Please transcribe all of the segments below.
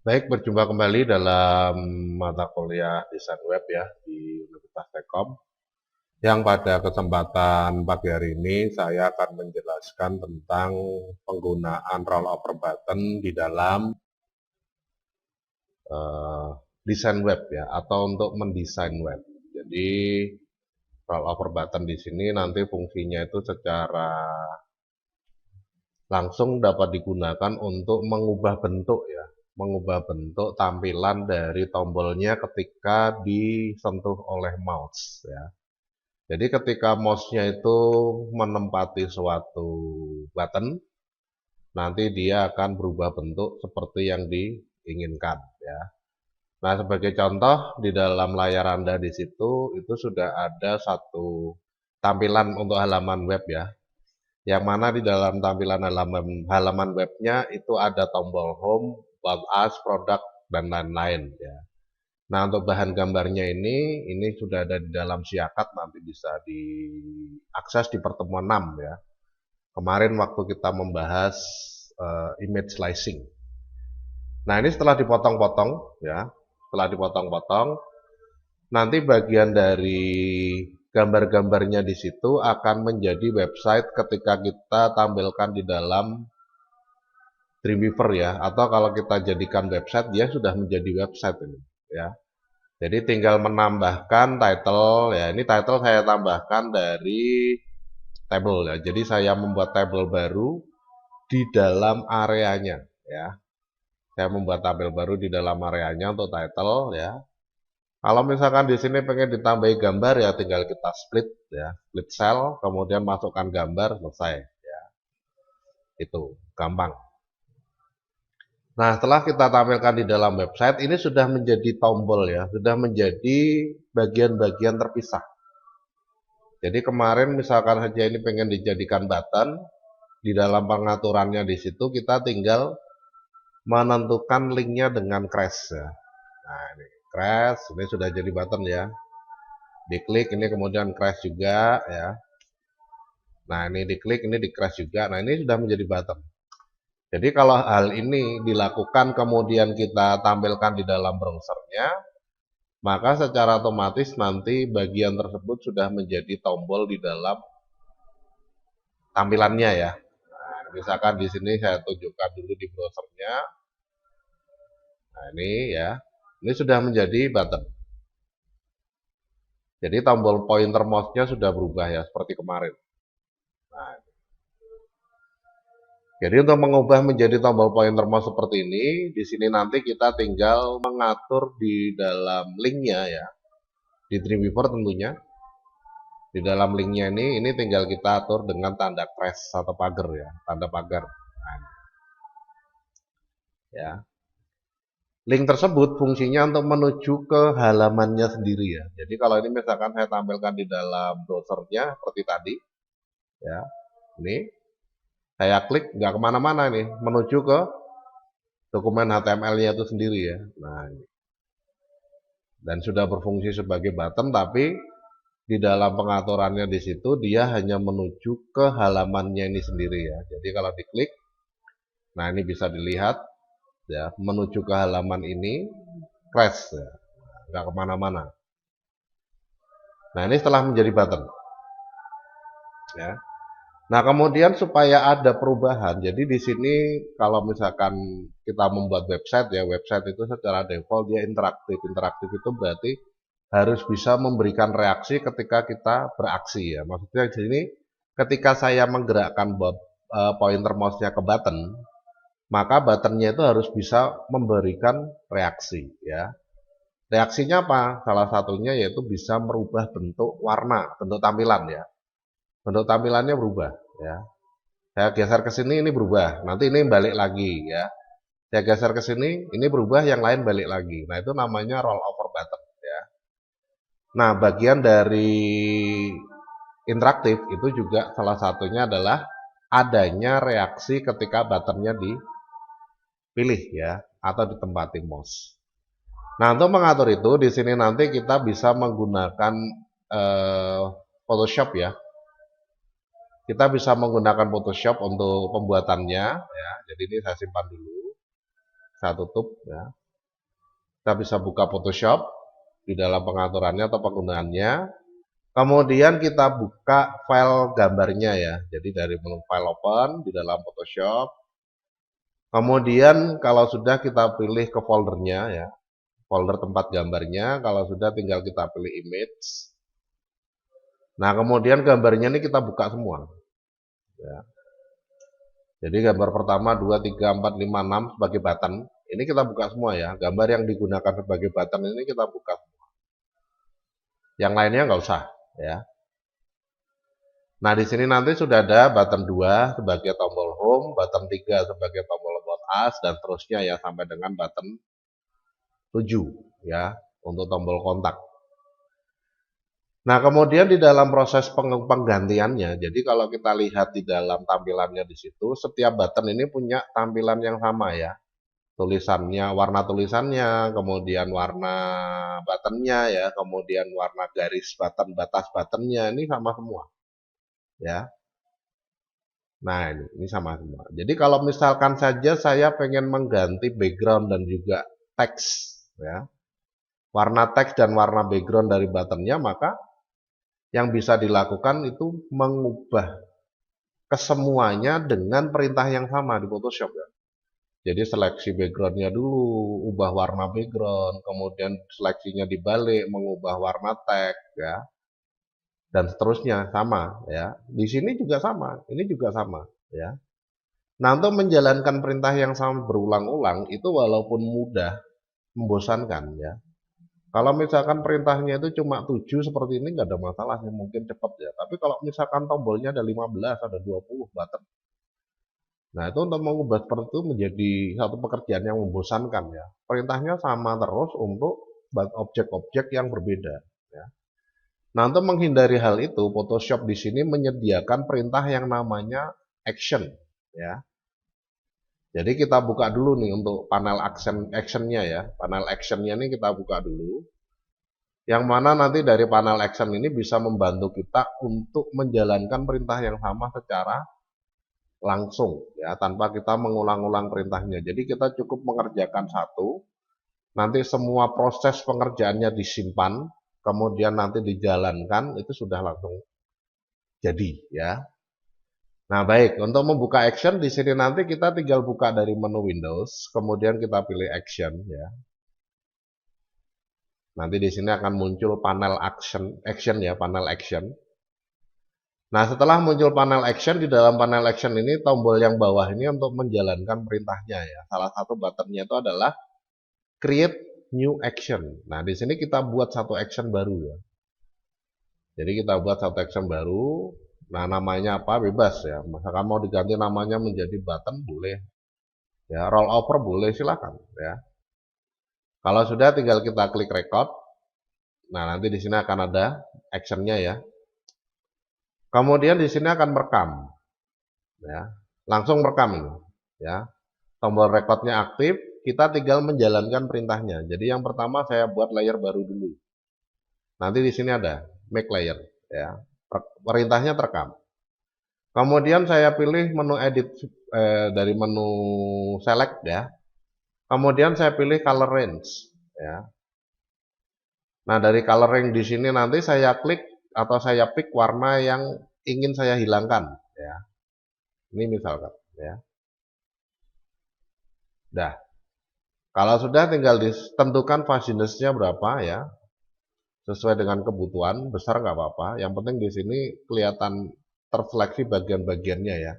Baik, berjumpa kembali dalam mata kuliah desain web ya di Universitas Telkom. Yang pada kesempatan pagi hari ini saya akan menjelaskan tentang penggunaan rollover button di dalam eh, desain web ya, atau untuk mendesain web. Jadi rollover button di sini nanti fungsinya itu secara langsung dapat digunakan untuk mengubah bentuk ya, mengubah bentuk tampilan dari tombolnya ketika disentuh oleh mouse ya. Jadi ketika mouse-nya itu menempati suatu button, nanti dia akan berubah bentuk seperti yang diinginkan ya. Nah, sebagai contoh di dalam layar Anda di situ itu sudah ada satu tampilan untuk halaman web ya, yang mana di dalam tampilan halaman webnya itu ada tombol home, about us, produk, dan lain-lain ya. Nah, untuk bahan gambarnya ini sudah ada di dalam siakat, nanti bisa diakses di pertemuan 6 ya. Kemarin waktu kita membahas image slicing. Nah, ini setelah dipotong-potong ya, setelah dipotong-potong, nanti bagian dari gambar-gambarnya di situ akan menjadi website ketika kita tampilkan di dalam Dreamweaver ya, atau kalau kita jadikan website dia sudah menjadi website ini ya. Jadi tinggal menambahkan title ya. Ini title saya tambahkan dari table ya. Jadi saya membuat table baru di dalam areanya ya. Saya membuat tabel baru di dalam areanya untuk title ya. Kalau misalkan di sini pengen ditambahi gambar ya tinggal kita split ya, split cell, kemudian masukkan gambar, selesai ya. Itu gampang. Nah, setelah kita tampilkan di dalam website, ini sudah menjadi tombol ya, sudah menjadi bagian-bagian terpisah. Jadi kemarin misalkan saja ini pengen dijadikan button, di dalam pengaturannya di situ kita tinggal menentukan linknya dengan crash ya. Nah, ini crash, ini sudah jadi button ya. Diklik ini kemudian crash juga ya. Nah, ini diklik ini di crash juga. Nah, ini sudah menjadi button. Jadi kalau hal ini dilakukan kemudian kita tampilkan di dalam browsernya, maka secara otomatis nanti bagian tersebut sudah menjadi tombol di dalam tampilannya ya. Nah, misalkan di sini saya tunjukkan dulu di browsernya. Nah, ini ya. Ini sudah menjadi button. Jadi tombol pointer mouse-nya sudah berubah ya seperti kemarin. Nah, jadi untuk mengubah menjadi tombol pointer mouse seperti ini, di sini nanti kita tinggal mengatur di dalam linknya ya, di Dreamweaver tentunya. Di dalam linknya ini tinggal kita atur dengan tanda crash atau pagar ya, tanda pagar. Nah, ya. Link tersebut fungsinya untuk menuju ke halamannya sendiri ya. Jadi kalau ini misalkan saya tampilkan di dalam browsernya seperti tadi, ya, ini saya klik nggak kemana-mana nih, menuju ke dokumen HTML-nya itu sendiri ya. Nah, dan sudah berfungsi sebagai button, tapi di dalam pengaturannya di situ dia hanya menuju ke halamannya ini sendiri ya. Jadi kalau diklik, nah ini bisa dilihat ya, menuju ke halaman ini crash ya, nggak kemana-mana. Nah ini setelah menjadi button ya. Nah, kemudian supaya ada perubahan, jadi di sini kalau misalkan kita membuat website ya, website itu secara default dia interaktif. Interaktif itu berarti harus bisa memberikan reaksi ketika kita beraksi ya. Maksudnya di sini ketika saya menggerakkan pointer mouse-nya ke button, maka buttonnya itu harus bisa memberikan reaksi ya. Reaksinya apa? Salah satunya yaitu bisa merubah bentuk warna, bentuk tampilan ya. Bentuk tampilannya berubah ya. Saya geser ke sini ini berubah, nanti ini balik lagi ya. Saya geser ke sini ini berubah, yang lain balik lagi. Nah, itu namanya roll over button ya. Nah, bagian dari interaktif itu juga salah satunya adalah adanya reaksi ketika buttonnya dipilih ya atau ditempati mouse. Nah, untuk mengatur itu di sini nanti kita bisa menggunakan Photoshop ya. Kita bisa menggunakan Photoshop untuk pembuatannya ya. Jadi ini saya simpan dulu. Saya tutup ya. Kita bisa buka Photoshop di dalam pengaturannya atau penggunaannya. Kemudian kita buka file gambarnya ya. Jadi dari menu file open di dalam Photoshop. Kemudian kalau sudah kita pilih ke foldernya ya. Folder tempat gambarnya. Kalau sudah tinggal kita pilih image. Nah kemudian gambarnya ini kita buka semua. Ya. Jadi gambar pertama 2, 3, 4, 5, 6 sebagai button. Ini kita buka semua ya. Gambar yang digunakan sebagai button ini kita buka semua. Yang lainnya nggak usah ya. Nah, di sini nanti sudah ada button 2 sebagai tombol home, button 3 sebagai tombol about us, dan seterusnya ya sampai dengan button 7 ya untuk tombol kontak. Nah, kemudian di dalam proses penggantiannya, jadi kalau kita lihat di dalam tampilannya di situ, setiap button ini punya tampilan yang sama ya. Tulisannya, warna tulisannya, kemudian warna buttonnya ya, kemudian warna garis button, batas buttonnya, ini sama semua. Ya. Nah, ini sama semua. Jadi kalau misalkan saja saya pengen mengganti background dan juga teks ya. Warna teks dan warna background dari buttonnya, maka yang bisa dilakukan itu mengubah kesemuanya dengan perintah yang sama di Photoshop ya. Jadi seleksi backgroundnya dulu, ubah warna background, kemudian seleksinya dibalik, mengubah warna teks ya, dan seterusnya sama ya. Di sini juga sama, ini juga sama ya. Nah untuk menjalankan perintah yang sama berulang-ulang itu walaupun mudah, membosankan ya. Kalau misalkan perintahnya itu cuma 7 seperti ini nggak ada masalah, mungkin cepat ya. Tapi kalau misalkan tombolnya ada 15, ada 20 button. Nah, itu untuk mengubah seperti itu menjadi satu pekerjaan yang membosankan ya. Perintahnya sama terus untuk objek-objek yang berbeda ya. Nah, untuk menghindari hal itu, Photoshop di sini menyediakan perintah yang namanya action ya. Jadi kita buka dulu nih untuk panel actionnya ya. Panel actionnya ini kita buka dulu. Yang mana nanti dari panel action ini bisa membantu kita untuk menjalankan perintah yang sama secara langsung ya, tanpa kita mengulang-ulang perintahnya. Jadi kita cukup mengerjakan satu, nanti semua proses pengerjaannya disimpan, kemudian nanti dijalankan, itu sudah langsung jadi ya. Nah, baik, untuk membuka action di sini nanti kita tinggal buka dari menu Windows, kemudian kita pilih action ya. Nanti di sini akan muncul panel action ya, panel action. Nah, setelah muncul panel action, di dalam panel action ini tombol yang bawah ini untuk menjalankan perintahnya ya. Salah satu buttonnya itu adalah create new action. Nah, di sini kita buat satu action baru ya. Jadi kita buat satu action baru. Nah, namanya apa? Bebas ya. Misalkan mau diganti namanya menjadi button boleh. Ya, roll over boleh, silakan ya. Kalau sudah tinggal kita klik record. Nah, nanti di sini akan ada actionnya ya. Kemudian di sini akan merekam. Ya, langsung merekam ini ya. Tombol recordnya aktif, kita tinggal menjalankan perintahnya. Jadi yang pertama saya buat layer baru dulu. Nanti di sini ada make layer ya. Perintahnya terekam. Kemudian saya pilih menu edit dari menu select ya. Kemudian saya pilih color range ya. Nah, dari color range di sini nanti saya klik atau saya pick warna yang ingin saya hilangkan ya. Ini misalkan ya. Dah. Kalau sudah tinggal ditentukan fuzziness-nya berapa ya. Sesuai dengan kebutuhan, besar nggak apa-apa. Yang penting di sini kelihatan terseleksi bagian-bagiannya ya.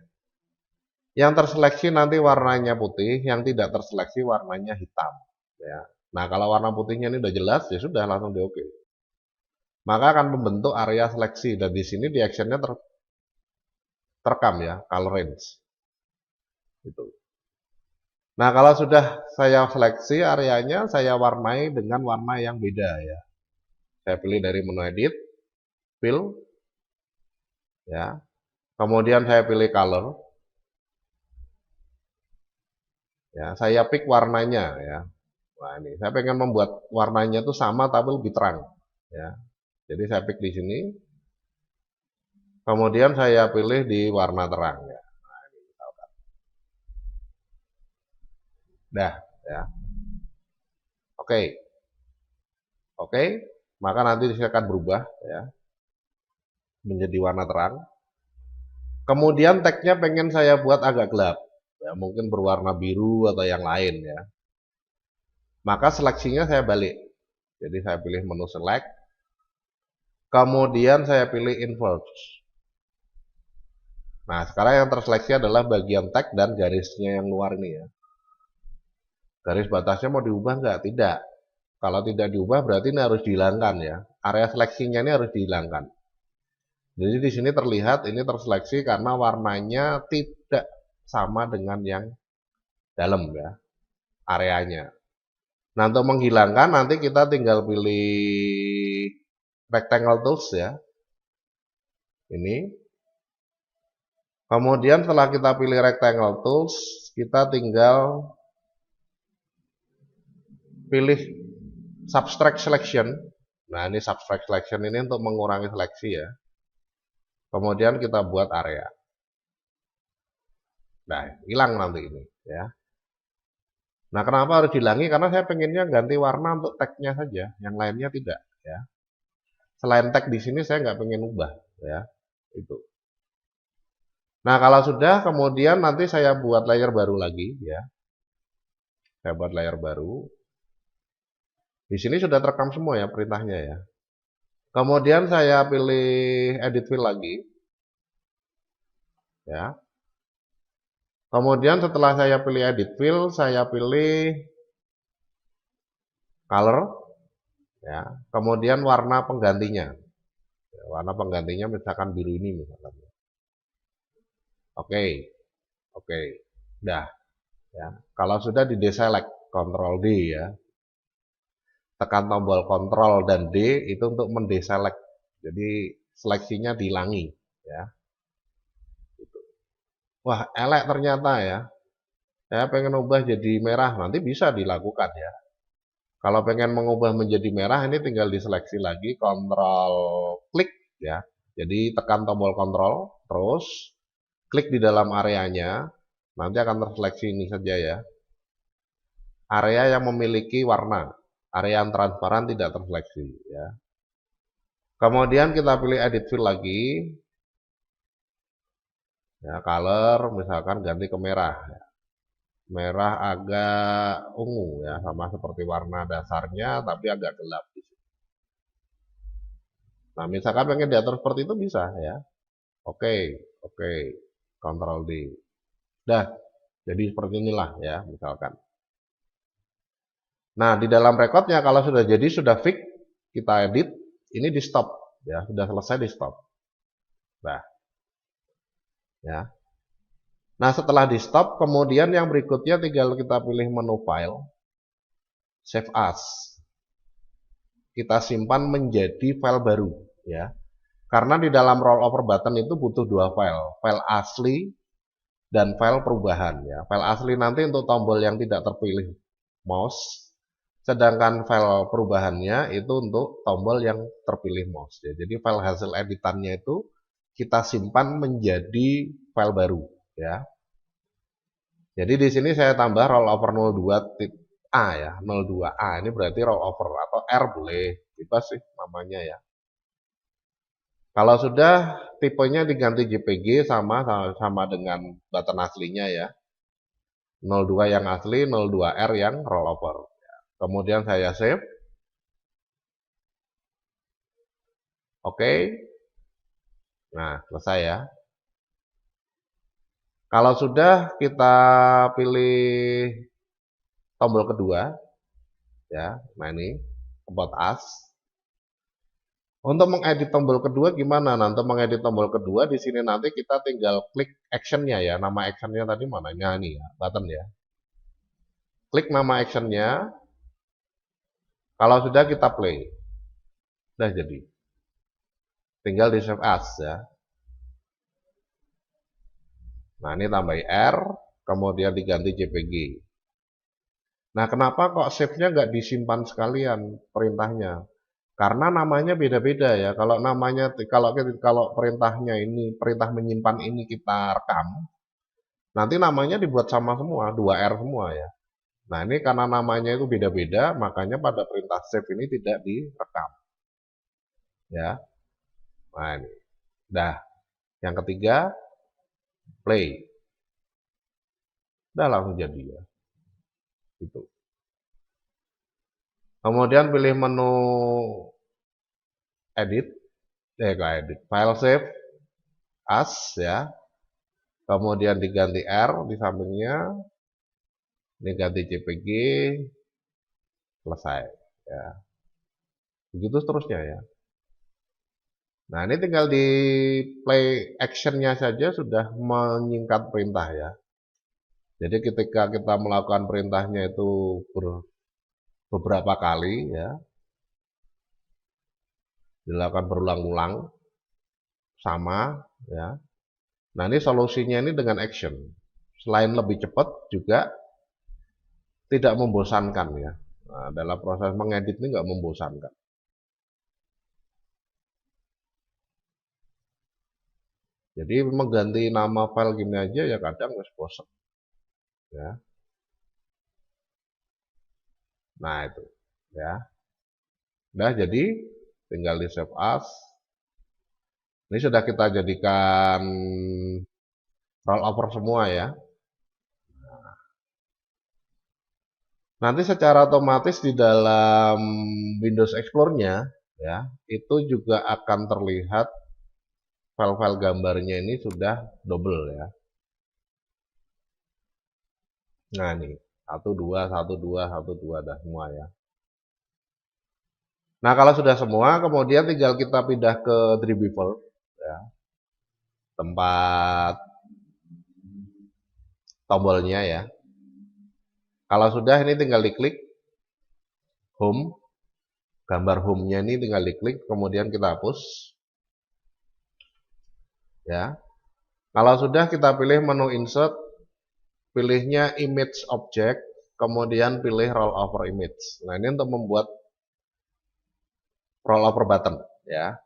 Yang terseleksi nanti warnanya putih, yang tidak terseleksi warnanya hitam ya. Nah, kalau warna putihnya ini udah jelas ya sudah langsung di oke. Maka akan membentuk area seleksi dan di sini di actionnya terekam ya, color range. Gitu. Nah, kalau sudah saya seleksi areanya, saya warnai dengan warna yang beda ya. Saya pilih dari menu edit, fill, ya. Kemudian saya pilih color, ya. Saya pick warnanya ya. Nah ini, saya pengen membuat warnanya itu sama tapi lebih terang, ya. Jadi saya pick di sini, kemudian saya pilih di warna terang ya. Nah, ini misalkan. Dah, ya. Oke. Oke, maka nanti dia akan berubah ya menjadi warna terang. Kemudian tagnya pengen saya buat agak gelap, ya, mungkin berwarna biru atau yang lain ya. Maka seleksinya saya balik. Jadi saya pilih menu select, kemudian saya pilih invert. Nah, sekarang yang terseleksi adalah bagian tag dan garisnya yang luar ini ya. Garis batasnya mau diubah nggak? Tidak. Kalau tidak diubah berarti ini harus dihilangkan ya. Area seleksinya ini harus dihilangkan. Jadi di sini terlihat ini terseleksi karena warnanya tidak sama dengan yang dalam ya, areanya. Nah, untuk menghilangkan nanti kita tinggal pilih rectangle tools ya. Ini. Kemudian setelah kita pilih rectangle tools, kita tinggal pilih subtract selection. Nah, ini subtract selection ini untuk mengurangi seleksi ya. Kemudian kita buat area. Nah, hilang nanti ini ya. Nah, kenapa harus dihilangi? Karena saya pengennya ganti warna untuk tagnya saja, yang lainnya tidak ya. Selain tag di sini saya nggak pengen ubah ya. Itu. Nah, kalau sudah kemudian nanti saya buat layer baru lagi ya. Saya buat layer baru. Di sini sudah terekam semua ya perintahnya ya. Kemudian saya pilih edit fill lagi. Ya. Kemudian setelah saya pilih edit fill, saya pilih color. Ya. Kemudian warna penggantinya. Ya, warna penggantinya misalkan biru ini misalkan. Oke. Oke. Dah. Ya. Kalau sudah di deselect, Ctrl D ya. Tekan tombol Ctrl dan D itu untuk mendeselect. Jadi seleksinya dihilangi ya. Wah, elek ternyata ya. Saya pengen ubah jadi merah, nanti bisa dilakukan ya. Kalau pengen mengubah menjadi merah, ini tinggal diseleksi lagi, Ctrl klik ya. Jadi tekan tombol Ctrl, terus klik di dalam areanya, nanti akan terseleksi ini saja ya. Area yang memiliki warna, area yang transparan tidak terseleksi ya. Kemudian kita pilih edit fill lagi. Ya, color misalkan ganti ke merah ya. Merah agak ungu ya, sama seperti warna dasarnya tapi agak gelap di sini. Nah, misalkan pengen diatur seperti itu bisa ya. Oke, oke. Ctrl D. Dah, jadi seperti inilah ya, misalkan. Nah, di dalam recordnya kalau sudah jadi, sudah fix, kita edit, ini di stop ya, sudah selesai di stop. Nah, ya. Nah, setelah di stop, kemudian yang berikutnya tinggal kita pilih menu file, save as. Kita simpan menjadi file baru ya. Karena di dalam rollover button itu butuh dua file, file asli dan file perubahan ya. File asli nanti untuk tombol yang tidak terpilih mouse, sedangkan file perubahannya itu untuk tombol yang terpilih mouse ya. Jadi file hasil editannya itu kita simpan menjadi file baru ya. Jadi di sini saya tambah rollover 02A ya, 02A ini berarti rollover atau R boleh, bebas sih namanya ya. Kalau sudah tipenya diganti JPG sama dengan button aslinya ya. 02 yang asli, 02R yang rollover. Kemudian saya save. Oke. Nah, selesai ya. Kalau sudah kita pilih tombol kedua ya. Nah, ini about us. Untuk mengedit tombol kedua gimana? Nah, untuk mengedit tombol kedua di sini nanti kita tinggal klik actionnya ya. Nama actionnya tadi mana? Nah, ini ya, button ya. Klik nama actionnya. Kalau sudah kita play. Sudah jadi. Tinggal di save as ya. Nah, ini tambahin R, kemudian diganti JPG. Nah, kenapa kok save-nya nggak disimpan sekalian perintahnya? Karena namanya beda-beda ya. Kalau namanya kalau perintahnya ini, perintah menyimpan ini kita rekam, nanti namanya dibuat sama semua, 2R semua ya. Nah, ini karena namanya itu beda-beda, makanya pada perintah save ini tidak direkam. Ya. Nah, ini. Dah. Yang ketiga, play. Udah langsung jadi ya. Gitu. Kemudian pilih menu edit, edit, file save as ya. Kemudian diganti R di sampingnya, diganti JPG, selesai ya. Begitu seterusnya ya. Nah, ini tinggal di play actionnya saja sudah menyingkat perintah ya. Jadi ketika kita melakukan perintahnya itu beberapa kali ya, dilakukan berulang-ulang sama ya. Nah, ini solusinya ini dengan action. Selain lebih cepat juga tidak membosankan ya. Nah, dalam proses mengedit ini nggak membosankan. Jadi mengganti nama file gini aja ya kadang wis bosan. Ya. Nah, itu ya. Udah jadi tinggal di save as. Ini sudah kita jadikan rollover semua ya. Nanti secara otomatis di dalam Windows Explorer-nya ya, itu juga akan terlihat file-file gambarnya ini sudah double ya. Nah, nih, 1, 2, 1, 2, 1, 2 dah semua ya. Nah, kalau sudah semua, kemudian tinggal kita pindah ke Dreamweaver ya. Tempat tombolnya ya. Kalau sudah ini tinggal diklik home. Gambar home-nya ini tinggal diklik, kemudian kita hapus. Ya. Kalau sudah kita pilih menu insert, pilihnya image object, kemudian pilih rollover image. Nah, ini untuk membuat rollover button ya.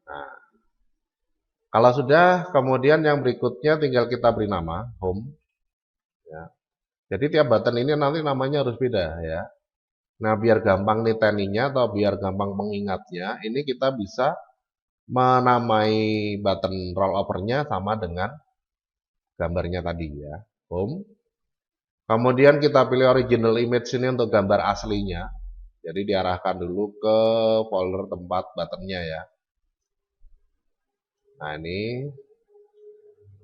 Nah, kalau sudah, kemudian yang berikutnya tinggal kita beri nama home ya. Jadi tiap button ini nanti namanya harus beda ya. Nah, biar gampang niteninya atau biar gampang mengingatnya, ini kita bisa menamai button rollovernya sama dengan gambarnya tadi ya. Home. Kemudian kita pilih original image ini untuk gambar aslinya. Jadi diarahkan dulu ke folder tempat buttonnya ya. Nah, ini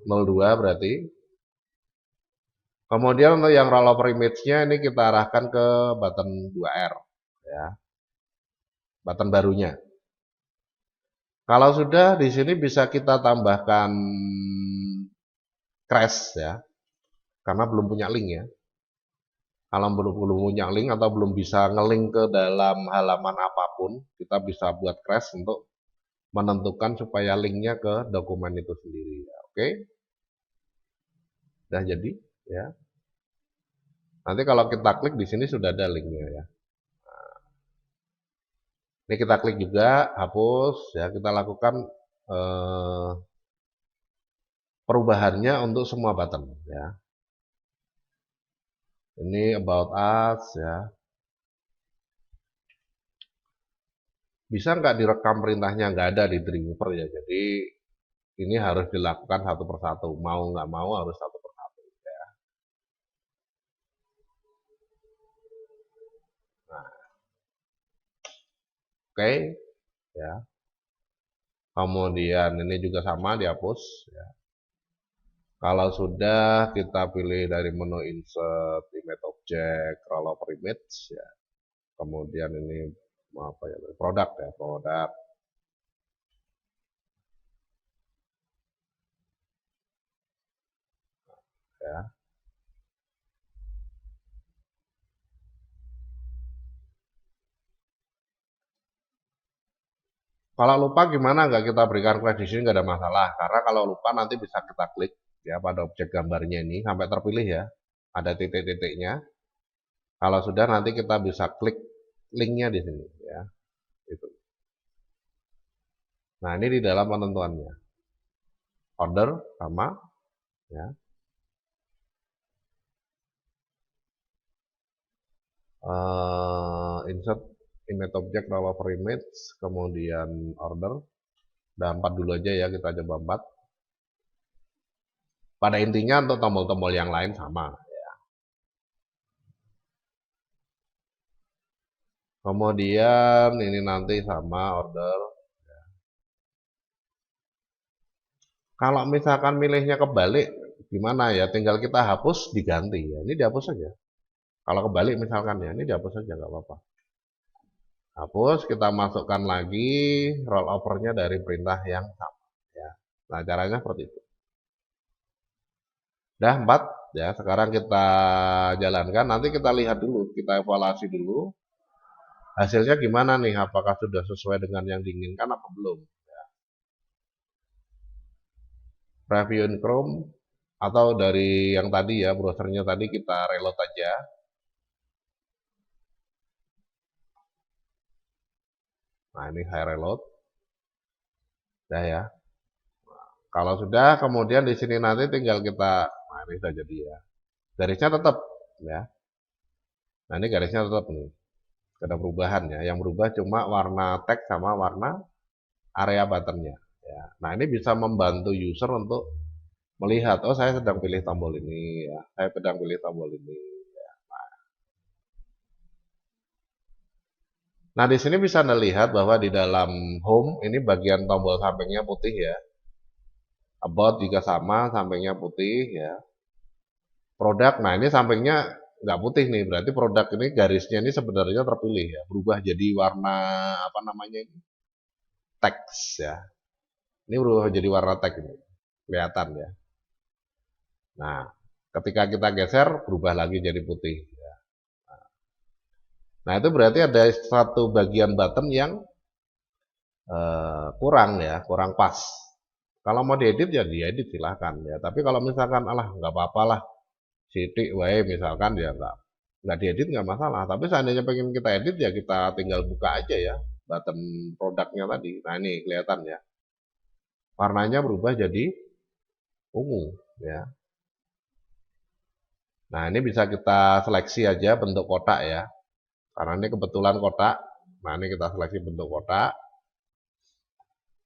02 berarti. Kemudian untuk yang rollover image-nya ini kita arahkan ke button 2R ya. Button barunya. Kalau sudah di sini bisa kita tambahkan crash ya. Karena belum punya link ya. Kalau belum punya link atau belum bisa ngelink ke dalam halaman apapun, kita bisa buat crash untuk menentukan supaya linknya ke dokumen itu sendiri. Oke, udah jadi ya. Nanti kalau kita klik di sini sudah ada linknya ya. Ini kita klik juga, hapus ya. Kita lakukan perubahannya untuk semua button ya. Ini about us ya. Bisa nggak direkam perintahnya? Nggak ada di Dreamweaver ya. Jadi ini harus dilakukan satu persatu. Mau nggak mau harus satu persatu ya. Nah, oke ya. Kemudian ini juga sama dihapus ya. Kalau sudah kita pilih dari menu insert image object rollover image ya. Kemudian ini apa ya? Produk ya, produk. Ya. Kalau lupa gimana nggak kita berikan flash di sini nggak ada masalah karena kalau lupa nanti bisa kita klik ya pada objek gambarnya ini sampai terpilih ya ada titik-titiknya. Kalau sudah nanti kita bisa klik linknya di sini ya itu. Nah, ini di dalam penentuannya order sama ya. Insert image object rollover image, kemudian order. Udah 4 dulu aja ya, kita coba 4. Pada intinya untuk tombol-tombol yang lain sama. Kemudian ini nanti sama order. Kalau misalkan milihnya kebalik, gimana ya? Tinggal kita hapus, diganti ya. Ini dihapus saja. Kalau kebalik misalkan ya, ini dihapus saja nggak apa-apa. Hapus, kita masukkan lagi rollovernya dari perintah yang sama. Ya. Nah, caranya seperti itu. Udah 4 ya. Sekarang kita jalankan. Nanti kita lihat dulu, kita evaluasi dulu. Hasilnya gimana nih? Apakah sudah sesuai dengan yang diinginkan apa belum? Preview in Chrome atau dari yang tadi ya, browsernya tadi kita reload aja. Nah, ini saya reload. Udah ya. Kalau sudah, kemudian di sini nanti tinggal kita, nah ini sudah jadi ya. Garisnya tetap ya. Nah, ini garisnya tetap nih. Ada perubahan ya. Yang berubah cuma warna teks sama warna area buttonnya. Ya. Nah, ini bisa membantu user untuk melihat, oh saya sedang pilih tombol ini ya. Saya sedang pilih tombol ini. Ya. Nah, di sini bisa Anda lihat bahwa di dalam home ini bagian tombol sampingnya putih ya. About juga sama, sampingnya putih ya. Produk, nah ini sampingnya nggak putih nih, berarti produk ini garisnya ini sebenarnya terpilih ya, berubah jadi warna apa namanya ini, teks ya. Ini berubah jadi warna teks ini, kelihatan ya. Nah, ketika kita geser berubah lagi jadi putih. Nah itu berarti ada satu bagian button yang kurang ya, kurang pas. Kalau mau diedit ya diedit silahkan ya. Tapi kalau misalkan alah nggak apa-apa lah, sidik wae misalkan ya nggak diedit nggak masalah. Tapi seandainya pengen kita edit ya kita tinggal buka aja ya button produknya tadi. Nah ini kelihatan ya, warnanya berubah jadi ungu ya. Nah ini bisa kita seleksi aja bentuk kotak ya, karena ini kebetulan kotak. Nah ini kita seleksi bentuk kotak.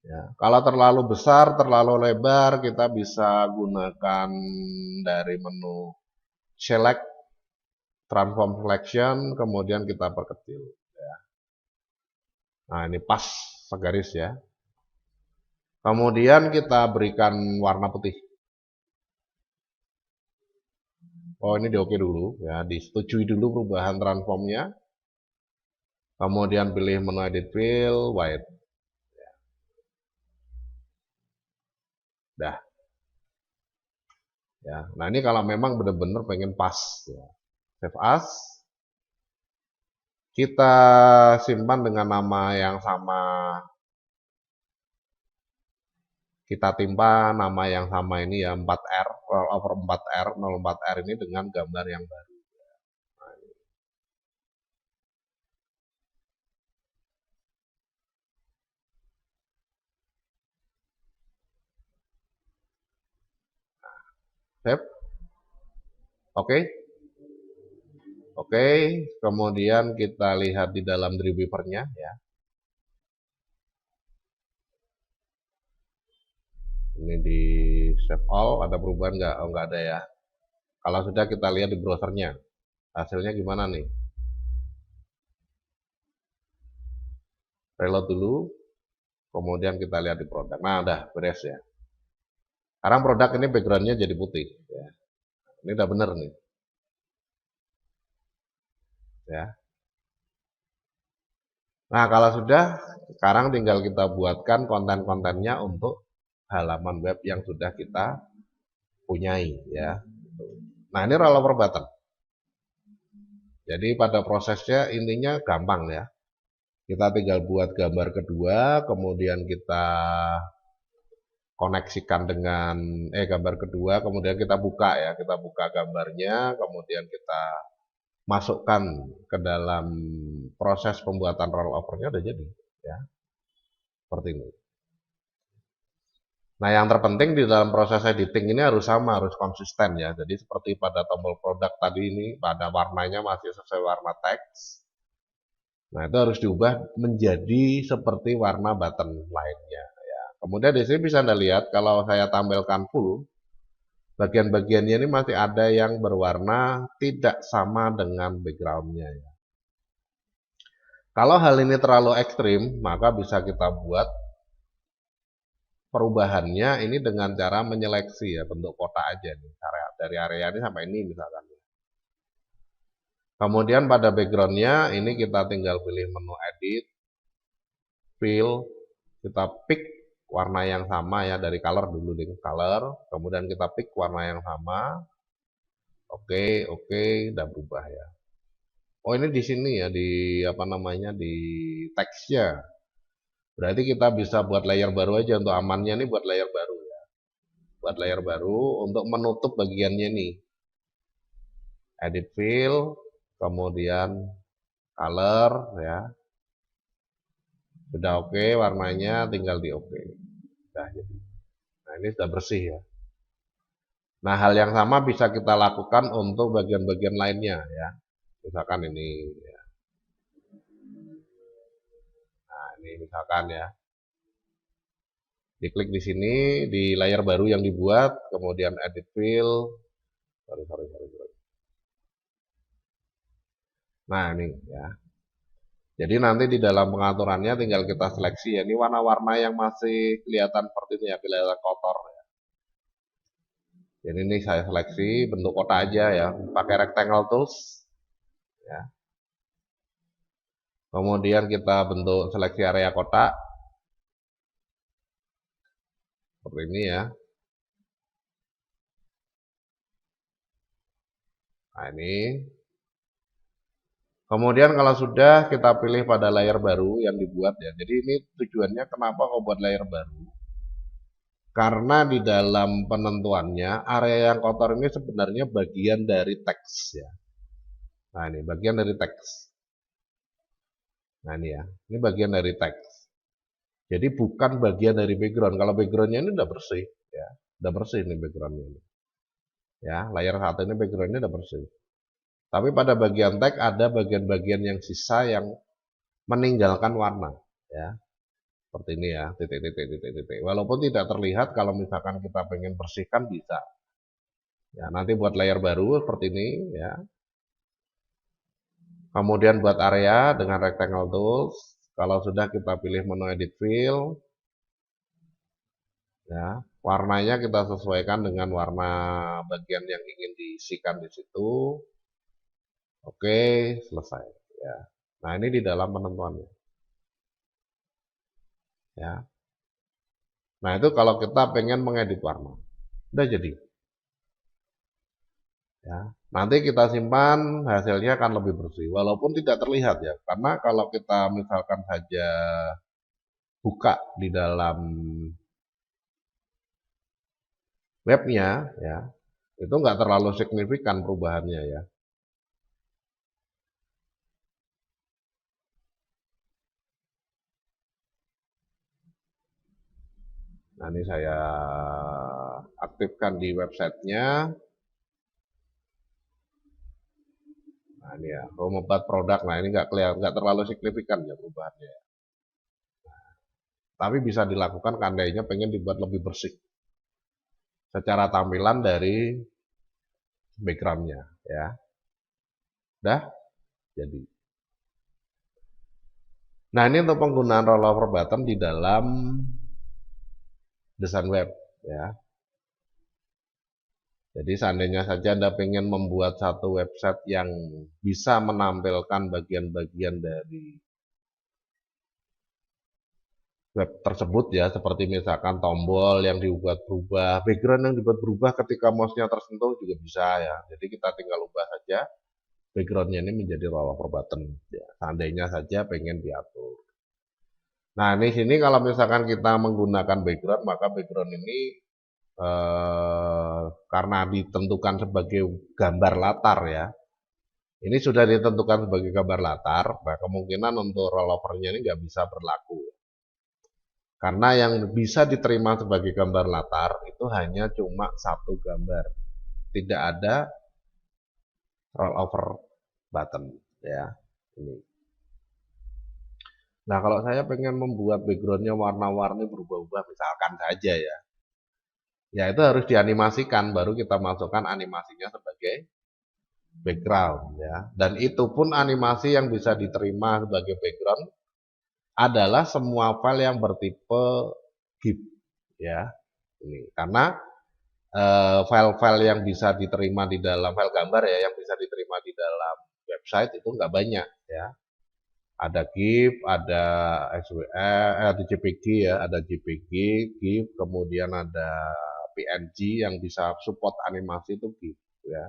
Ya, kalau terlalu besar, terlalu lebar, kita bisa gunakan dari menu select, transform selection, kemudian kita perkecil. Ya. Nah ini pas segaris ya. Kemudian kita berikan warna putih. Oh ini di oke dulu ya, disetujui dulu perubahan transformnya. Kemudian pilih menu edit fill, white. Dah. Ya. Nah ini kalau memang benar-benar pengen pas. Ya. Save as. Kita simpan dengan nama yang sama. Kita timpa nama yang sama ini ya 4R, rollover 4R, 04R ini dengan gambar yang baru. Save. Oke. Oke, kemudian kita lihat di dalam Dreamweaver-nya ya. Ini di save all, ada perubahan nggak? Oh, nggak ada ya. Kalau sudah kita lihat di browsernya, hasilnya gimana nih? Reload dulu, kemudian kita lihat di produk. Nah, udah beres ya. Sekarang produk ini backgroundnya jadi putih. Ya. Ini udah bener nih. Ya. Nah, kalau sudah, sekarang tinggal kita buatkan konten-kontennya untuk halaman web yang sudah kita punyai. Ya. Nah, ini rollover button. Jadi pada prosesnya intinya gampang ya. Kita tinggal buat gambar kedua, kemudian kita koneksikan dengan gambar kedua, kemudian kita buka ya, kita buka gambarnya, kemudian kita masukkan ke dalam proses pembuatan rollovernya udah jadi ya. Seperti ini. Nah, yang terpenting di dalam proses editing ini harus sama, harus konsisten ya. Jadi seperti pada tombol produk tadi ini, pada warnanya masih sesuai warna teks. Nah, itu harus diubah menjadi seperti warna button lainnya ya. Kemudian di sini bisa Anda lihat kalau saya tampilkan full, bagian-bagiannya ini masih ada yang berwarna tidak sama dengan backgroundnya ya. Kalau hal ini terlalu ekstrim, maka bisa kita buat perubahannya ini dengan cara menyeleksi ya, bentuk kotak aja nih, dari area ini sampai ini misalkan. Kemudian pada backgroundnya ini kita tinggal pilih menu edit, fill, kita pick warna yang sama ya, dari color dulu nih, color, kemudian kita pick warna yang sama, oke, udah berubah ya. Oh, ini di sini ya, di apa namanya, di teksnya. Berarti kita bisa buat layer baru aja untuk amannya nih, buat layer baru ya. Buat layer baru untuk menutup bagiannya nih. Edit fill, kemudian color ya. Sudah oke warnanya, tinggal di oke. Sudah jadi. Nah, ini sudah bersih ya. Nah, hal yang sama bisa kita lakukan untuk bagian-bagian lainnya ya. Misalkan ini ya. Nah, ini misalkan ya. Diklik di sini di layar baru yang dibuat, kemudian edit fill. Sorry. Nah, ini ya. Jadi nanti di dalam pengaturannya tinggal kita seleksi ya. Ini warna-warna yang masih kelihatan seperti ini ya, kelihatan kotor ya. Jadi ini saya seleksi bentuk kotak aja ya, pakai rectangle tools ya. Kemudian kita bentuk seleksi area kotak seperti ini ya. Nah, ini. Kemudian kalau sudah kita pilih pada layar baru yang dibuat ya. Jadi ini tujuannya kenapa kok buat layar baru? Karena di dalam penentuannya area yang kotor ini sebenarnya bagian dari teks ya. Nah, ini bagian dari teks. Nah, ini ya. Ini bagian dari teks. Jadi bukan bagian dari background. Kalau backgroundnya ini udah bersih ya. Udah bersih ini backgroundnya ini. Ya, layar satu ini backgroundnya udah bersih. Tapi pada bagian tag ada bagian-bagian yang sisa yang meninggalkan warna ya. Seperti ini ya, titik. Walaupun tidak terlihat, kalau misalkan kita pengen bersihkan bisa. Ya, nanti buat layer baru seperti ini ya. Kemudian buat area dengan rectangle tools. Kalau sudah kita pilih menu edit fill. Ya, warnanya kita sesuaikan dengan warna bagian yang ingin diisikan di situ. Oke, selesai ya. Nah, ini di dalam penentuannya. Ya. Nah, itu kalau kita pengen mengedit warna. Udah jadi. Ya. Nanti kita simpan, hasilnya akan lebih bersih. Walaupun tidak terlihat ya. Karena kalau kita misalkan saja buka di dalam webnya, ya, itu nggak terlalu signifikan perubahannya ya. Nah, ini saya aktifkan di websitenya. Nah, ini ya, home about produk. Nah, ini nggak kelihatan, nggak terlalu signifikan ya perubahannya. Nah, tapi bisa dilakukan seandainya pengen dibuat lebih bersih secara tampilan dari backgroundnya ya. Udah jadi. Nah, ini untuk penggunaan rollover button di dalam desain web ya. Jadi seandainya saja Anda ingin membuat satu website yang bisa menampilkan bagian-bagian dari web tersebut ya, seperti misalkan tombol yang dibuat berubah, background yang dibuat berubah ketika mouse-nya tersentuh juga bisa ya. Jadi kita tinggal ubah saja background-nya ini menjadi rollover button ya, seandainya saja pengen diatur. Nah, di sini kalau misalkan kita menggunakan background, maka background ini karena ditentukan sebagai gambar latar ya. Ini sudah ditentukan sebagai gambar latar, nah kemungkinan untuk rollovernya ini nggak bisa berlaku. Karena yang bisa diterima sebagai gambar latar itu hanya cuma satu gambar. Tidak ada rollover button ya. Ini. Nah, kalau saya pengen membuat backgroundnya warna-warni berubah-ubah misalkan saja ya. Ya itu harus dianimasikan, baru kita masukkan animasinya sebagai background ya. Dan itu pun animasi yang bisa diterima sebagai background adalah semua file yang bertipe GIF ya. Ini karena file-file yang bisa diterima di dalam file gambar ya, yang bisa diterima di dalam website itu nggak banyak ya. Ada GIF, ada ada JPG ya, ada JPG, GIF, kemudian ada PNG yang bisa support animasi itu GIF ya.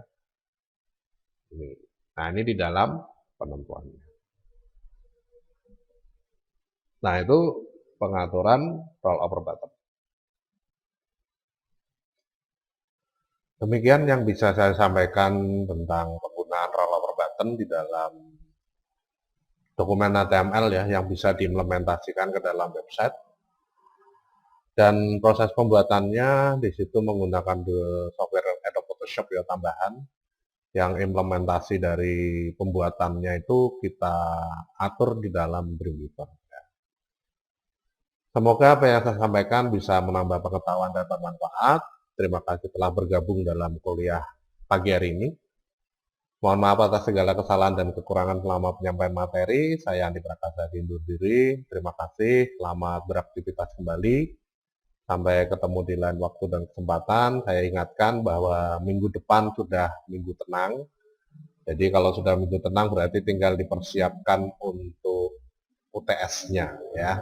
Ini. Nah, ini di dalam penentuannya. Nah, itu pengaturan rollover button. Demikian yang bisa saya sampaikan tentang penggunaan rollover button di dalam dokumen HTML ya, yang bisa diimplementasikan ke dalam website. Dan proses pembuatannya di situ menggunakan software Adobe Photoshop ya tambahan, yang implementasi dari pembuatannya itu kita atur di dalam Dreamweaver. Semoga apa yang saya sampaikan bisa menambah pengetahuan dan bermanfaat. Terima kasih telah bergabung dalam kuliah pagi hari ini. Mohon maaf atas segala kesalahan dan kekurangan selama penyampaian materi. Saya Andi Prakasa undur diri. Terima kasih. Selamat beraktivitas kembali. Sampai ketemu di lain waktu dan kesempatan. Saya ingatkan bahwa minggu depan sudah minggu tenang. Jadi kalau sudah minggu tenang berarti tinggal dipersiapkan untuk UTS-nya ya.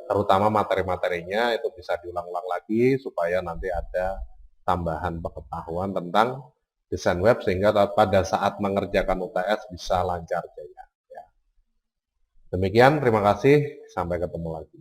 Terutama materi-materinya itu bisa diulang-ulang lagi supaya nanti ada tambahan pengetahuan tentang desain web sehingga pada saat mengerjakan UTS bisa lancar jaya. Ya. Demikian, terima kasih, sampai ketemu lagi.